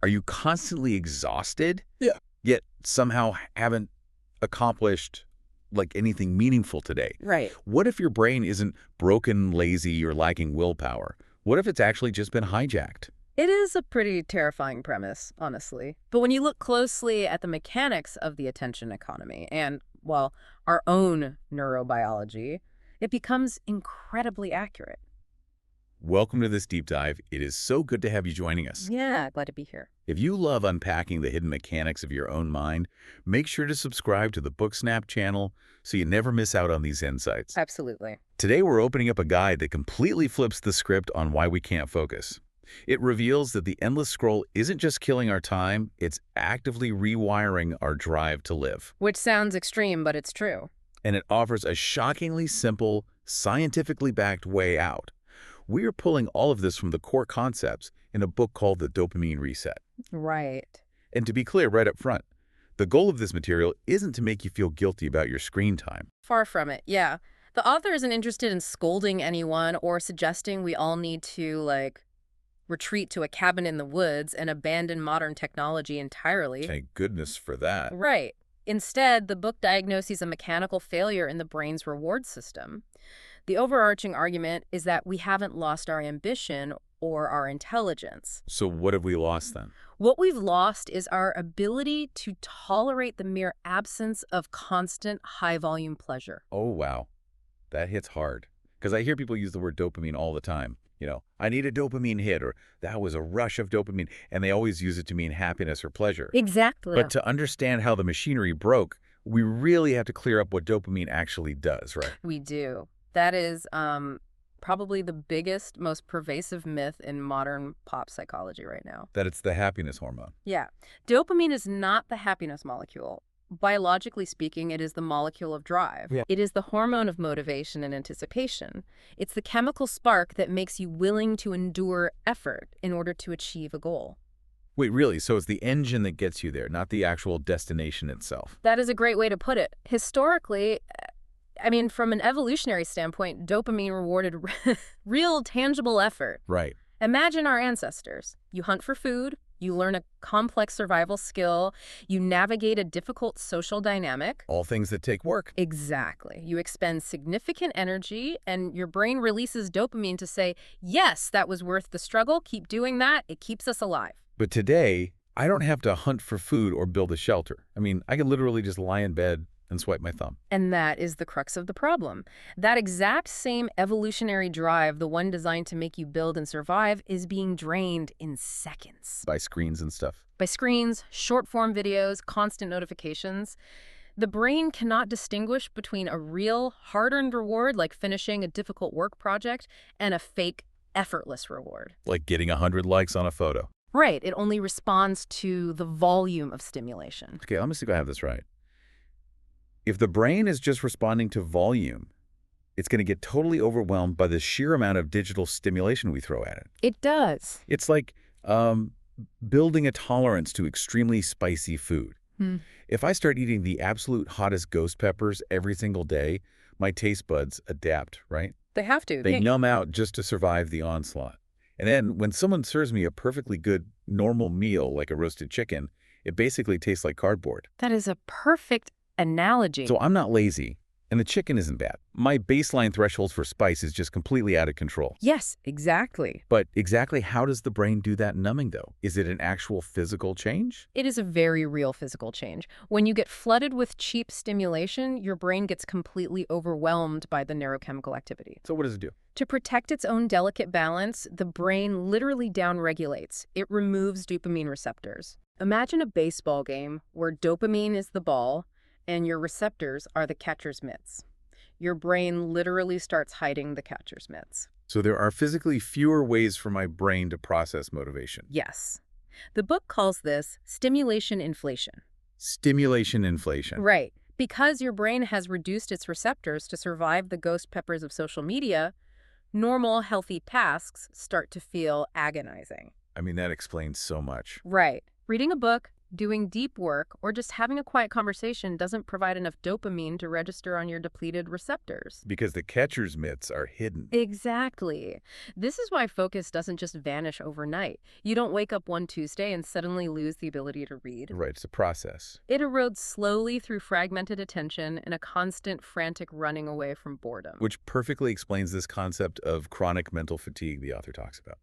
Are you constantly exhausted? Yeah. Yet somehow haven't accomplished like anything meaningful today? Right. What if your brain isn't broken, lazy, or lacking willpower? What if it's actually just been hijacked? It is a pretty terrifying premise, honestly. But when you look closely at the mechanics of the attention economy and, well, our own neurobiology, it becomes incredibly accurate. Welcome to this deep dive. It is so good to have you joining us. Yeah, glad to be here. If you love unpacking the hidden mechanics of your own mind, make sure to subscribe to the BookSnap channel so you never miss out on these insights. Absolutely. Today, we're opening up a guide that completely flips the script on why we can't focus. It reveals that the endless scroll isn't just killing our time, it's actively rewiring our drive to live. Which sounds extreme, but it's true. And it offers a shockingly simple, scientifically backed way out. We are pulling all of this from the core concepts in a book called The Dopamine Reset. Right. And to be clear right up front, the goal of this material isn't to make you feel guilty about your screen time. Far from it, yeah. The author isn't interested in scolding anyone or suggesting we all need to, retreat to a cabin in the woods and abandon modern technology entirely. Thank goodness for that. Right. Instead, the book diagnoses a mechanical failure in the brain's reward system. The overarching argument is that we haven't lost our ambition or our intelligence. So what have we lost then? What we've lost is our ability to tolerate the mere absence of constant high-volume pleasure. Oh, wow. That hits hard. Because I hear people use the word dopamine all the time. You know, I need a dopamine hit, or that was a rush of dopamine, and they always use it to mean happiness or pleasure. Exactly. But to understand how the machinery broke, we really have to clear up what dopamine actually does, right? We do. That is probably the biggest, most pervasive myth in modern pop psychology right now. That it's the happiness hormone. Yeah. Dopamine is not the happiness molecule. Biologically speaking, it is the molecule of drive. Yeah. It is the hormone of motivation and anticipation. It's the chemical spark that makes you willing to endure effort in order to achieve a goal. Wait, really? So it's the engine that gets you there, not the actual destination itself? That is a great way to put it. Historically, from an evolutionary standpoint, dopamine rewarded real, tangible effort. Right. Imagine our ancestors. You hunt for food, you learn a complex survival skill, you navigate a difficult social dynamic. All things that take work. Exactly. You expend significant energy, and your brain releases dopamine to say, yes, that was worth the struggle, keep doing that, it keeps us alive. But today, I don't have to hunt for food or build a shelter. I can literally just lie in bed and swipe my thumb. And that is the crux of the problem. That exact same evolutionary drive, the one designed to make you build and survive, is being drained in seconds. By screens and stuff. By screens, short-form videos, constant notifications. The brain cannot distinguish between a real, hard-earned reward, like finishing a difficult work project, and a fake, effortless reward. Like getting 100 likes on a photo. Right. It only responds to the volume of stimulation. Okay, let me see if I have this right. If the brain is just responding to volume, it's going to get totally overwhelmed by the sheer amount of digital stimulation we throw at it. It does. It's like building a tolerance to extremely spicy food. If I start eating the absolute hottest ghost peppers every single day, my taste buds adapt, right? They have to. They numb out just to survive the onslaught. And then when someone serves me a perfectly good, normal meal like a roasted chicken, it basically tastes like cardboard. That is a perfect analogy. So I'm not lazy, and the chicken isn't bad. My baseline threshold for spice is just completely out of control. Yes, exactly. But exactly how does the brain do that numbing, though? Is it an actual physical change? It is a very real physical change. When you get flooded with cheap stimulation, your brain gets completely overwhelmed by the neurochemical activity. So what does it do? To protect its own delicate balance, the brain literally downregulates. It removes dopamine receptors. Imagine a baseball game where dopamine is the ball and your receptors are the catcher's mitts. Your brain literally starts hiding the catcher's mitts. So there are physically fewer ways for my brain to process motivation. Yes. The book calls this stimulation inflation. Stimulation inflation. Right. Because your brain has reduced its receptors to survive the ghost peppers of social media, normal, healthy tasks start to feel agonizing. That explains so much. Right. Reading a book, Doing deep work or just having a quiet conversation doesn't provide enough dopamine to register on your depleted receptors. Because the catcher's mitts are hidden. Exactly. This is why focus doesn't just vanish overnight. You don't wake up one Tuesday and suddenly lose the ability to read. Right, it's a process. It erodes slowly through fragmented attention and a constant frantic running away from boredom. Which perfectly explains this concept of chronic mental fatigue the author talks about.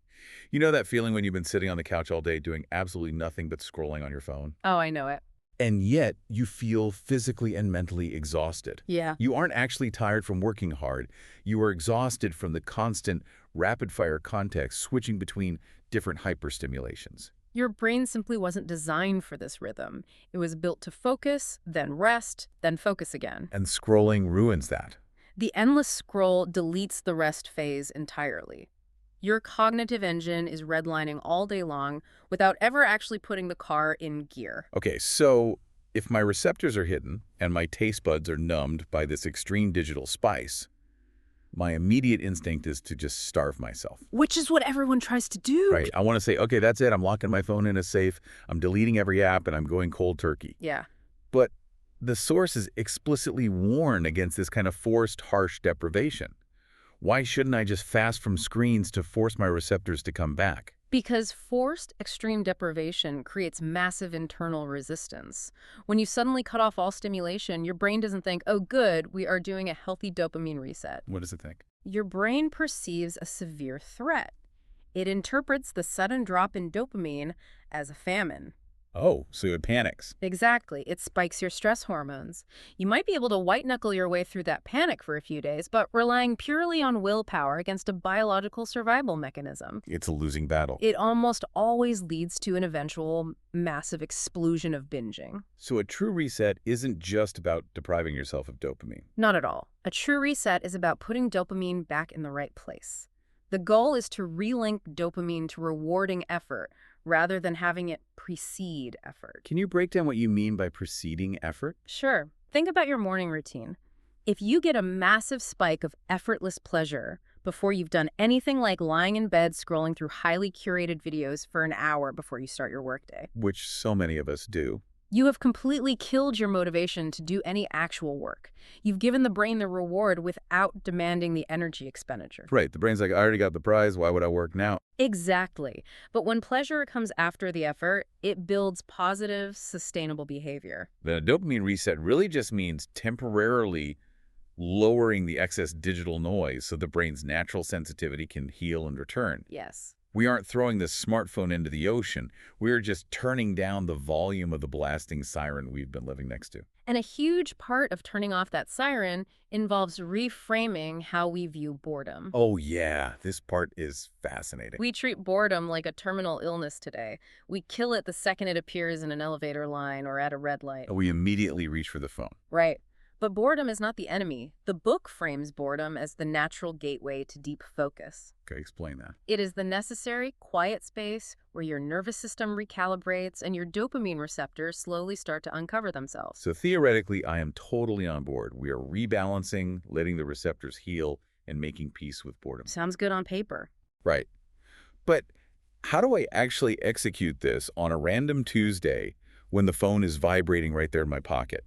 You know that feeling when you've been sitting on the couch all day doing absolutely nothing but scrolling on your phone? Oh, I know it. And yet, you feel physically and mentally exhausted. Yeah. You aren't actually tired from working hard. You are exhausted from the constant, rapid-fire context switching between different hyperstimulations. Your brain simply wasn't designed for this rhythm. It was built to focus, then rest, then focus again. And scrolling ruins that. The endless scroll deletes the rest phase entirely. Your cognitive engine is redlining all day long without ever actually putting the car in gear. Okay, so if my receptors are hidden and my taste buds are numbed by this extreme digital spice, my immediate instinct is to just starve myself. Which is what everyone tries to do. Right. I want to say, okay, that's it. I'm locking my phone in a safe. I'm deleting every app and I'm going cold turkey. Yeah. But the source is explicitly warned against this kind of forced, harsh deprivation. Why shouldn't I just fast from screens to force my receptors to come back? Because forced extreme deprivation creates massive internal resistance. When you suddenly cut off all stimulation, your brain doesn't think, oh good, we are doing a healthy dopamine reset. What does it think? Your brain perceives a severe threat. It interprets the sudden drop in dopamine as a famine. Oh, so it panics. Exactly. It spikes your stress hormones. You might be able to white-knuckle your way through that panic for a few days, but relying purely on willpower against a biological survival mechanism. It's a losing battle. It almost always leads to an eventual massive explosion of binging. So a true reset isn't just about depriving yourself of dopamine. Not at all. A true reset is about putting dopamine back in the right place. The goal is to relink dopamine to rewarding effort, rather than having it precede effort. Can you break down what you mean by preceding effort? Sure. Think about your morning routine. If you get a massive spike of effortless pleasure before you've done anything like lying in bed scrolling through highly curated videos for an hour before you start your workday, Which so many of us do. you have completely killed your motivation to do any actual work. You've given the brain the reward without demanding the energy expenditure. Right, the brain's like, I already got the prize, why would I work now? Exactly. But when pleasure comes after the effort, it builds positive, sustainable behavior. Then a dopamine reset really just means temporarily lowering the excess digital noise so the brain's natural sensitivity can heal and return. Yes. We aren't throwing the smartphone into the ocean. We're just turning down the volume of the blasting siren we've been living next to. And a huge part of turning off that siren involves reframing how we view boredom. Oh yeah, this part is fascinating. We treat boredom like a terminal illness today. We kill it the second it appears in an elevator line or at a red light. We immediately reach for the phone. Right. But boredom is not the enemy. The book frames boredom as the natural gateway to deep focus. Okay, explain that. It is the necessary, quiet space where your nervous system recalibrates and your dopamine receptors slowly start to uncover themselves. So theoretically, I am totally on board. We are rebalancing, letting the receptors heal, and making peace with boredom. Sounds good on paper. Right. But how do I actually execute this on a random Tuesday when the phone is vibrating right there in my pocket?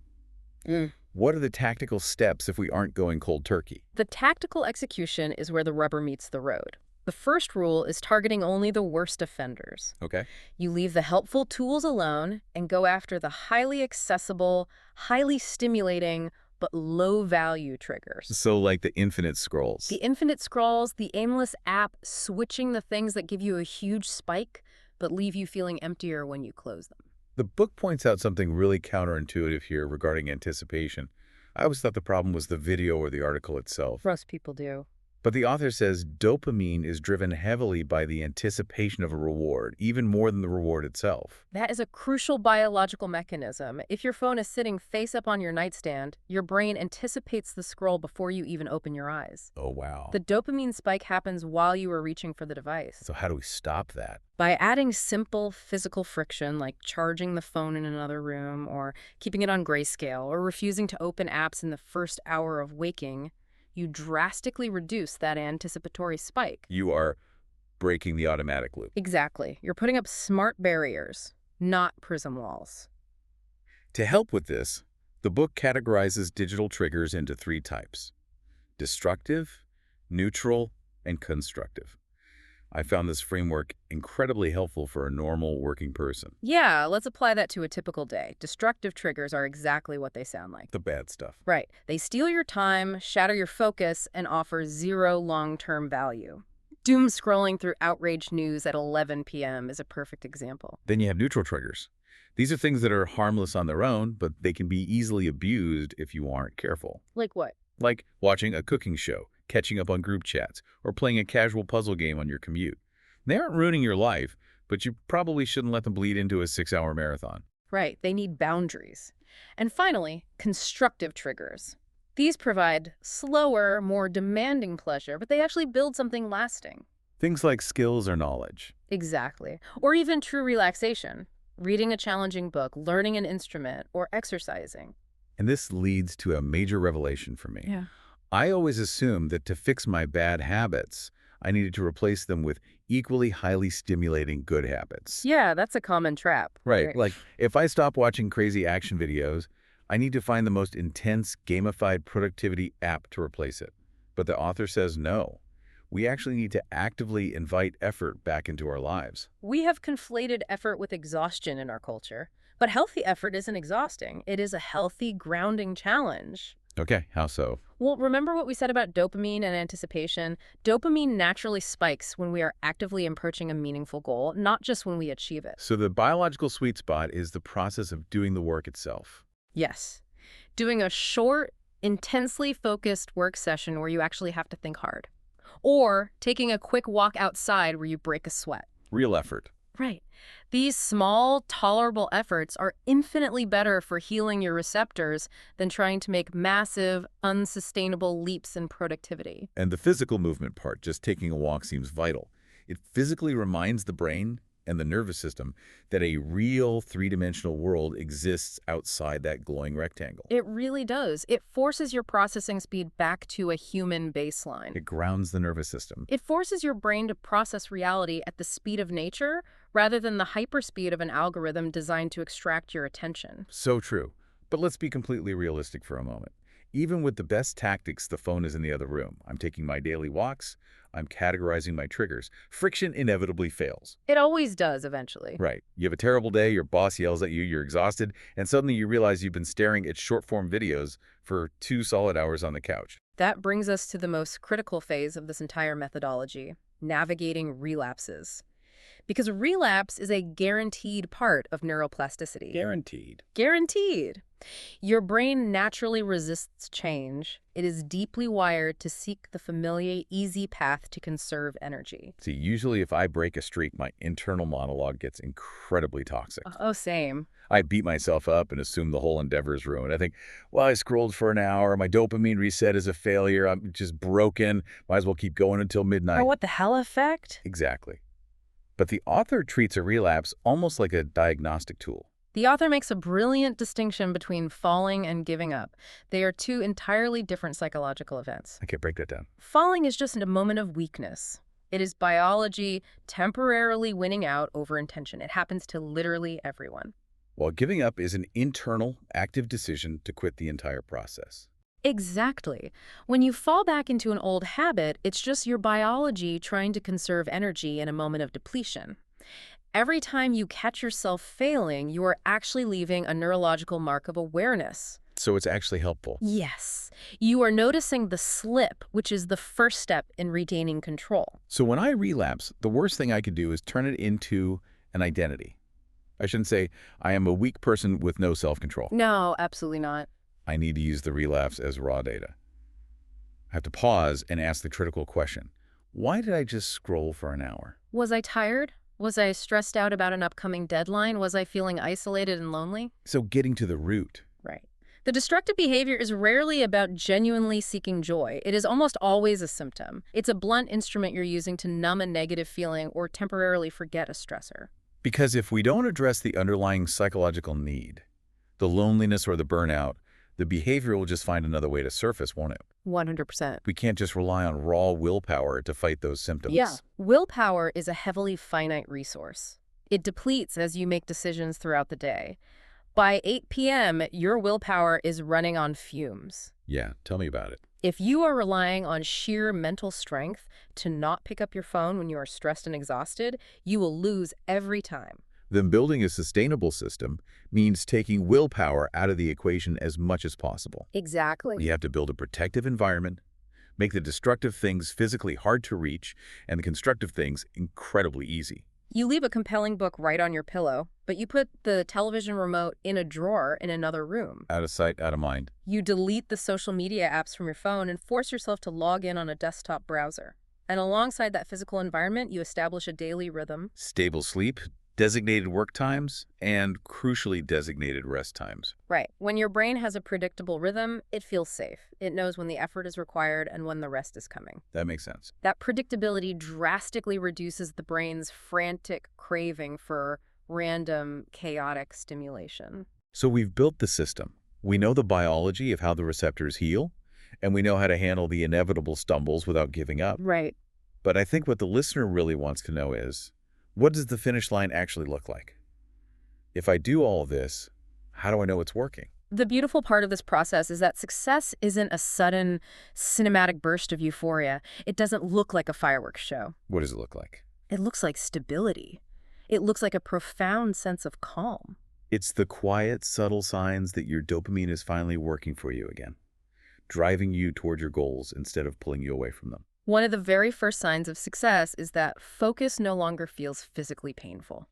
What are the tactical steps if we aren't going cold turkey? The tactical execution is where the rubber meets the road. The first rule is targeting only the worst offenders. Okay. You leave the helpful tools alone and go after the highly accessible, highly stimulating, but low-value triggers. So like the infinite scrolls. The infinite scrolls, the aimless app, switching the things that give you a huge spike, but leave you feeling emptier when you close them. The book points out something really counterintuitive here regarding anticipation. I always thought the problem was the video or the article itself. Most people do. But the author says dopamine is driven heavily by the anticipation of a reward, even more than the reward itself. That is a crucial biological mechanism. If your phone is sitting face up on your nightstand, your brain anticipates the scroll before you even open your eyes. Oh, wow. The dopamine spike happens while you are reaching for the device. So how do we stop that? By adding simple physical friction like charging the phone in another room or keeping it on grayscale or refusing to open apps in the first hour of waking, you drastically reduce that anticipatory spike. You are breaking the automatic loop. Exactly. You're putting up smart barriers. not prism walls. To help with this, the book categorizes digital triggers into 3 types: destructive, neutral, and constructive. I found this framework incredibly helpful for a normal working person. Yeah, let's apply that to a typical day. Destructive triggers are exactly what they sound like. The bad stuff. Right. They steal your time, shatter your focus, and offer zero long-term value. Doom scrolling through outraged news at 11 p.m. is a perfect example. Then you have neutral triggers. These are things that are harmless on their own, but they can be easily abused if you aren't careful. Like what? Like watching a cooking show, catching up on group chats, or playing a casual puzzle game on your commute. They aren't ruining your life, but you probably shouldn't let them bleed into a 6-hour marathon. Right, they need boundaries. And finally, constructive triggers. These provide slower, more demanding pleasure, but they actually build something lasting. Things like skills or knowledge. Exactly. Or even true relaxation. Reading a challenging book, learning an instrument, or exercising. And this leads to a major revelation for me. Yeah. I always assumed that to fix my bad habits, I needed to replace them with equally highly stimulating good habits. Yeah, that's a common trap. Right. Like, if I stop watching crazy action videos, I need to find the most intense, gamified productivity app to replace it. But the author says no. We actually need to actively invite effort back into our lives. We have conflated effort with exhaustion in our culture. But healthy effort isn't exhausting. It is a healthy, grounding challenge. Okay, how so? Well, remember what we said about dopamine and anticipation? Dopamine naturally spikes when we are actively approaching a meaningful goal, not just when we achieve it. So the biological sweet spot is the process of doing the work itself. Yes. Doing a short, intensely focused work session where you actually have to think hard. Or taking a quick walk outside where you break a sweat. Real effort. Right. These small, tolerable efforts are infinitely better for healing your receptors than trying to make massive, unsustainable leaps in productivity. And the physical movement part, just taking a walk, seems vital. It physically reminds the brain and the nervous system that a real 3-dimensional world exists outside that glowing rectangle. It really does. It forces your processing speed back to a human baseline. It grounds the nervous system. It forces your brain to process reality at the speed of nature rather than the hyperspeed of an algorithm designed to extract your attention. So true. But let's be completely realistic for a moment. Even with the best tactics, the phone is in the other room. I'm taking my daily walks. I'm categorizing my triggers. Friction inevitably fails. It always does eventually. Right. You have a terrible day, your boss yells at you, you're exhausted, and suddenly you realize you've been staring at short-form videos for 2 solid hours on the couch. That brings us to the most critical phase of this entire methodology, navigating relapses. Because relapse is a guaranteed part of neuroplasticity. Guaranteed. Guaranteed. Your brain naturally resists change. It is deeply wired to seek the familiar, easy path to conserve energy. See, usually if I break a streak, my internal monologue gets incredibly toxic. Oh, same. I beat myself up and assume the whole endeavor is ruined. I think, well, I scrolled for an hour. My dopamine reset is a failure. I'm just broken. Might as well keep going until midnight. Or what the hell effect? Exactly. But the author treats a relapse almost like a diagnostic tool. The author makes a brilliant distinction between falling and giving up. They are two entirely different psychological events. Okay, break that down. Falling is just a moment of weakness. It is biology temporarily winning out over intention. It happens to literally everyone. While giving up is an internal, active decision to quit the entire process. Exactly. When you fall back into an old habit, it's just your biology trying to conserve energy in a moment of depletion. Every time you catch yourself failing, you are actually leaving a neurological mark of awareness. So it's actually helpful. Yes. You are noticing the slip, which is the first step in regaining control. So when I relapse, the worst thing I could do is turn it into an identity. I shouldn't say, I am a weak person with no self-control. No, absolutely not. I need to use the relapse as raw data. I have to pause and ask the critical question. Why did I just scroll for an hour? Was I tired? Was I stressed out about an upcoming deadline? Was I feeling isolated and lonely? So getting to the root. Right. The destructive behavior is rarely about genuinely seeking joy. It is almost always a symptom. It's a blunt instrument you're using to numb a negative feeling or temporarily forget a stressor. Because if we don't address the underlying psychological need, the loneliness or the burnout, the behavior will just find another way to surface, won't it? 100%. We can't just rely on raw willpower to fight those symptoms. Yeah. Willpower is a heavily finite resource. It depletes as you make decisions throughout the day. By 8 p.m., your willpower is running on fumes. Yeah, tell me about it. If you are relying on sheer mental strength to not pick up your phone when you are stressed and exhausted, you will lose every time. Then building a sustainable system means taking willpower out of the equation as much as possible. Exactly. You have to build a protective environment, make the destructive things physically hard to reach, and the constructive things incredibly easy. You leave a compelling book right on your pillow, but you put the television remote in a drawer in another room. Out of sight, out of mind. You delete the social media apps from your phone and force yourself to log in on a desktop browser. And alongside that physical environment, you establish a daily rhythm. Stable sleep, designated work times, and crucially designated rest times. Right. When your brain has a predictable rhythm, it feels safe. It knows when the effort is required and when the rest is coming. That makes sense. That predictability drastically reduces the brain's frantic craving for random, chaotic stimulation. So we've built the system. We know the biology of how the receptors heal, and we know how to handle the inevitable stumbles without giving up. Right. But I think what the listener really wants to know is, what does the finish line actually look like? If I do all of this, how do I know it's working? The beautiful part of this process is that success isn't a sudden, cinematic burst of euphoria. It doesn't look like a fireworks show. What does it look like? It looks like stability. It looks like a profound sense of calm. It's the quiet, subtle signs that your dopamine is finally working for you again, driving you toward your goals instead of pulling you away from them. One of the very first signs of success is that focus no longer feels physically painful.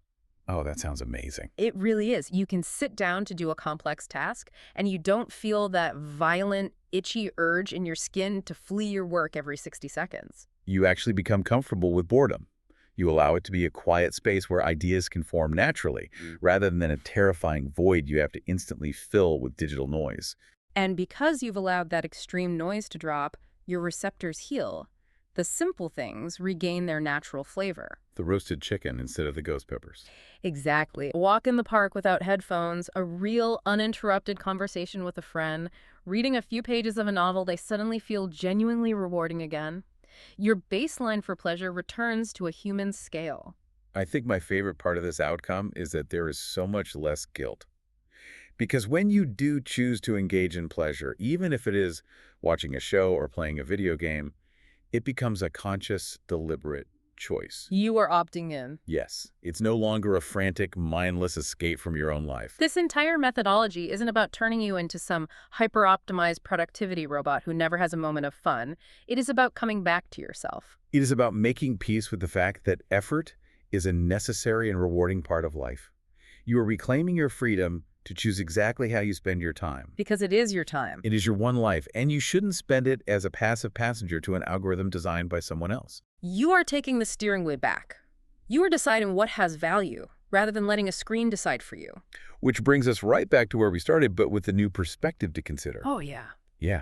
Oh, that sounds amazing. It really is. You can sit down to do a complex task, and you don't feel that violent, itchy urge in your skin to flee your work every 60 seconds. You actually become comfortable with boredom. You allow it to be a quiet space where ideas can form naturally, rather than a terrifying void you have to instantly fill with digital noise. And because you've allowed that extreme noise to drop, your receptors heal. The simple things regain their natural flavor. The roasted chicken instead of the ghost peppers. Exactly. A walk in the park without headphones, a real uninterrupted conversation with a friend, reading a few pages of a novel they suddenly feel genuinely rewarding again. Your baseline for pleasure returns to a human scale. I think my favorite part of this outcome is that there is so much less guilt. Because when you do choose to engage in pleasure, even if it is watching a show or playing a video game, it becomes a conscious, deliberate choice. You are opting in. Yes, it's no longer a frantic, mindless escape from your own life. This entire methodology isn't about turning you into some hyper-optimized productivity robot who never has a moment of fun. It is about coming back to yourself. It is about making peace with the fact that effort is a necessary and rewarding part of life. You are reclaiming your freedom to choose exactly how you spend your time. Because it is your time. It is your one life, and you shouldn't spend it as a passive passenger to an algorithm designed by someone else. You are taking the steering wheel back. You are deciding what has value, rather than letting a screen decide for you. Which brings us right back to where we started, but with a new perspective to consider. Oh, yeah. Yeah.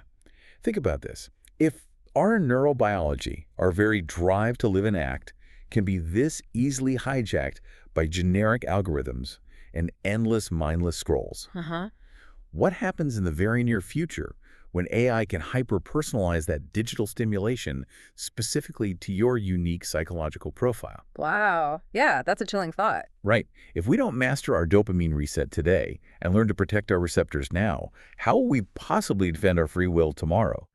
Think about this. If our neurobiology, our very drive to live and act, can be this easily hijacked by generic algorithms and endless mindless scrolls, what happens in the very near future when AI can hyper-personalize that digital stimulation specifically to your unique psychological profile? Wow. Yeah, that's a chilling thought. Right. If we don't master our dopamine reset today and learn to protect our receptors now, how will we possibly defend our free will tomorrow?